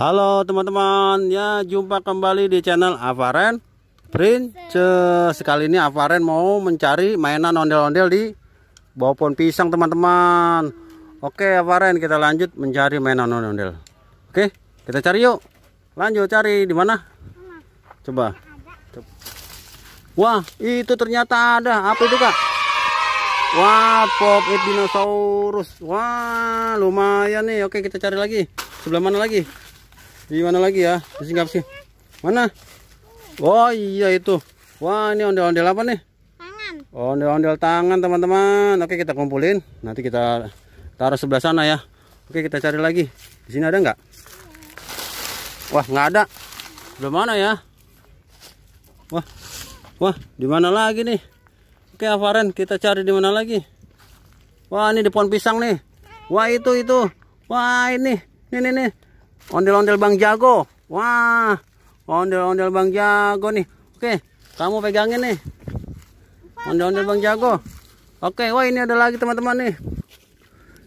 Halo teman-teman, ya jumpa kembali di channel Avaren Princess. Sekali ini Avaren mau mencari mainan ondel-ondel di bawah pohon pisang teman-teman. Oke Avaren, kita lanjut mencari mainan ondel-ondel. Oke, kita cari yuk. Lanjut cari di mana? Coba. Wah, itu ternyata ada. Apa itu kak? Wah, Pop-It dinosaurus. Wah, lumayan nih. Oke, kita cari lagi. Sebelah mana lagi? Di mana lagi ya? Di sini sih. Mana? Oh iya itu. Wah, ini ondel-ondel apa nih? Tangan. Ondel-ondel tangan teman-teman. Oke, kita kumpulin. Nanti kita taruh sebelah sana ya. Oke, kita cari lagi. Di sini ada nggak? Wah, nggak ada. Sebelah mana ya? Wah, di mana lagi nih? Oke, Avaren, kita cari di mana lagi? Wah, ini di pohon pisang nih. Wah, itu. Wah, ini. Nih. Ondel-ondel Bang Jago. Wah, ondel-ondel Bang Jago nih. Oke, kamu pegangin nih. Ondel-ondel Bang Jago. Oke, wah ini ada lagi teman-teman nih.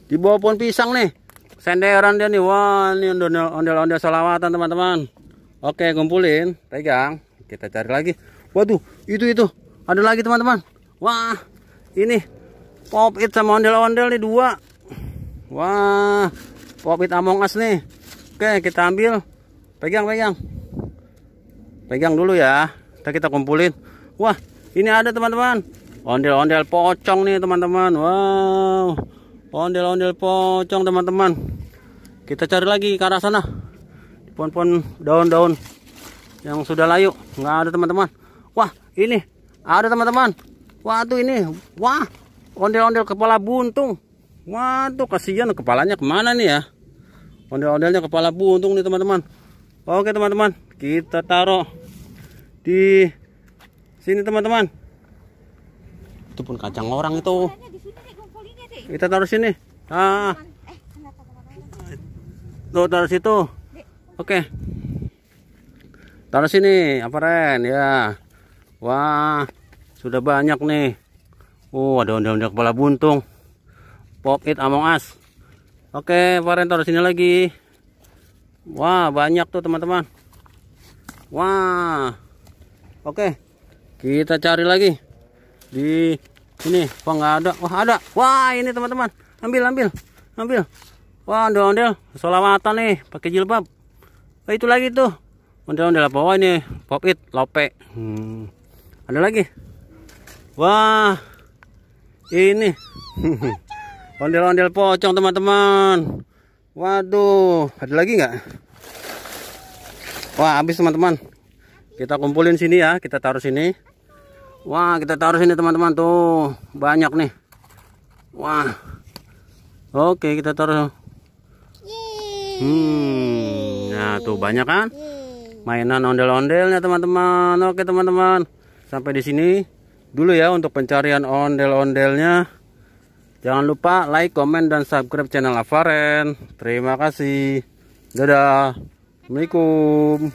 Di bawah pohon pisang nih. Senderan dia nih. Wah, ini ondel-ondel selawatan teman-teman. Oke, kumpulin, pegang. Kita cari lagi. Waduh, itu. Ada lagi teman-teman. Wah, ini Pop-It sama ondel-ondel nih dua. Wah, Pop-It Among Us nih. Oke, kita ambil. Pegang. Pegang dulu ya. Kita kumpulin. Wah, ini ada teman-teman. Ondel-ondel pocong nih teman-teman. Wow. Ondel-ondel pocong teman-teman. Kita cari lagi ke arah sana. Pohon-pohon daun-daun yang sudah layu. Nggak ada teman-teman. Wah, ini ada teman-teman. Wah, tuh ini. Wah, ondel-ondel kepala buntung. Waduh, kasihan kepalanya kemana nih ya? Ondel-ondelnya kepala buntung nih teman-teman. Oke teman-teman, kita taruh di sini teman-teman. Itu pun kacang orang itu. Kita taruh sini. Tuh taruh situ. Oke. Taruh sini, Avaren ya. Wah, sudah banyak nih. Ada ondel-ondel kepala buntung. Pop-It Among Us. Oke, Avaren taruh sini lagi. Wah, banyak tuh teman-teman. Wah. Oke. Kita cari lagi. Di sini. Wah, nggak ada. Wah, ada. Wah, ini teman-teman. Ambil. Wah, ondel-ondel selawatan nih, pakai jilbab. Wah, itu lagi tuh. Ondel-ondel apa? Wah, ini Pop-It Lope. Ada lagi. Wah. Ini. Ondel-ondel pocong teman-teman. Waduh, ada lagi nggak? Wah, habis teman-teman. Kita kumpulin sini ya, kita taruh sini. Wah, kita taruh sini teman-teman tuh. Banyak nih. Wah. Oke, kita taruh. Nah, tuh banyak kan? Mainan ondel-ondelnya teman-teman. Oke, teman-teman. Sampai di sini dulu ya untuk pencarian ondel-ondelnya. Jangan lupa like, komen, dan subscribe channel Avaren. Terima kasih. Dadah. Assalamualaikum.